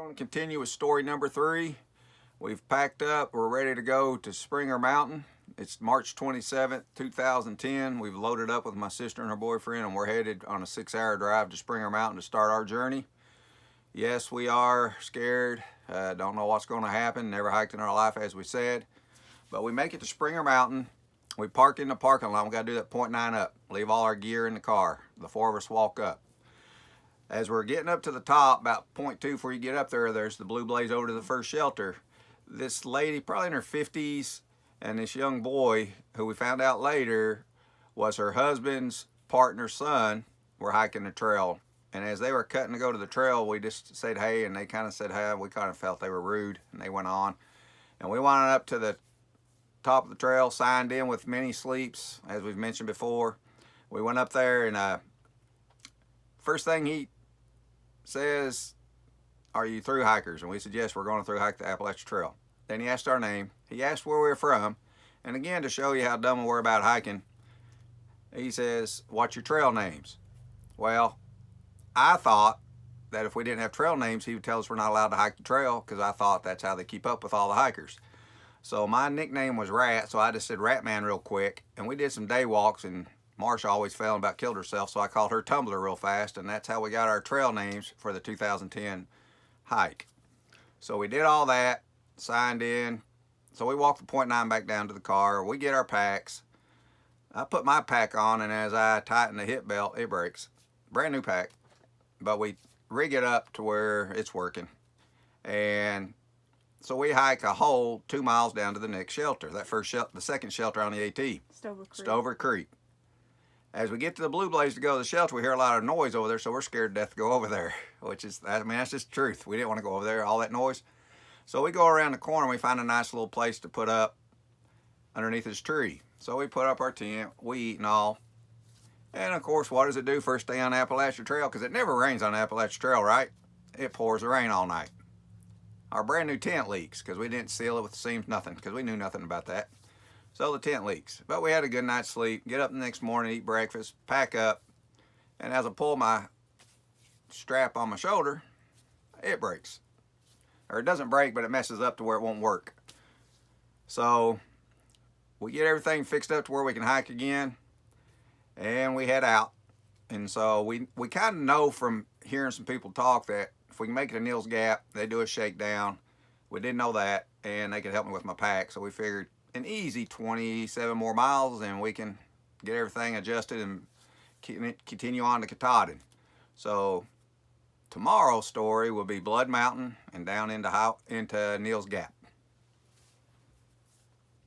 going to continue with story number 3. We've packed up. We're ready to go to Springer Mountain. It's March 27th, 2010. We've loaded up with my sister and her boyfriend, and we're headed on a 6-hour drive to Springer Mountain to start our journey. Yes, we are scared. Don't know what's going to happen. Never hiked in our life, as we said. But we make it to Springer Mountain. We park in the parking lot. We got to do that 0.9 up. Leave all our gear in the car. The 4 of us walk up. As we're getting up to the top, about 0.2 before you get up there, there's the Blue Blaze over to the first shelter. This lady, probably in her 50s, and this young boy, who we found out later was her husband's partner's son, were hiking the trail. And as they were cutting to go to the trail, we just said hey, and they kind of said hey. We kind of felt they were rude, and they went on. And we went up to the top of the trail, signed in with many sleeps, as we've mentioned before. We went up there, and first thing he says, "Are you through hikers?" And we said, "Yes, we're going to through hike the Appalachian Trail." Then he asked our name. He asked where we were from. And again, to show you how dumb we were about hiking, he says, "What's your trail names?" Well, I thought that if we didn't have trail names, he would tell us we're not allowed to hike the trail, because I thought that's how they keep up with all the hikers. So my nickname was Rat, so I just said Rat Man real quick. And we did some day walks, and Marsha always fell and about killed herself, so I called her Tumbler real fast, and that's how we got our trail names for the 2010 hike. So we did all that, signed in. So we walked the 0.9 back down to the car. We get our packs. I put my pack on, and as I tighten the hip belt, it breaks. Brand new pack. But we rig it up to where it's working. And so we hike a whole 2 miles down to the next shelter. That first shelter, the second shelter on the AT. Stover Creek. As we get to the Blue Blaze to go to the shelter, we hear a lot of noise over there, so we're scared to death to go over there, which is, I mean, that's just the truth. We didn't want to go over there, all that noise. So we go around the corner, and we find a nice little place to put up underneath this tree. So we put up our tent, we eat and all. And of course, what does it do first day on the Appalachian Trail? Because it never rains on the Appalachian Trail, right? It pours the rain all night. Our brand new tent leaks, because we didn't seal it with the seams, nothing, because we knew nothing about that. So the tent leaks. But we had a good night's sleep, get up the next morning, eat breakfast, pack up, and as I pull my strap on my shoulder, it breaks. Or it doesn't break, but it messes up to where it won't work. So we get everything fixed up to where we can hike again, and we head out. And so we kind of know from hearing some people talk that if we can make it to Neal's Gap, they do a shakedown. We didn't know that, and they could help me with my pack. So we figured an easy 27 more miles, and we can get everything adjusted and continue on to Katahdin. So tomorrow's story will be Blood Mountain and down into Neal's Gap.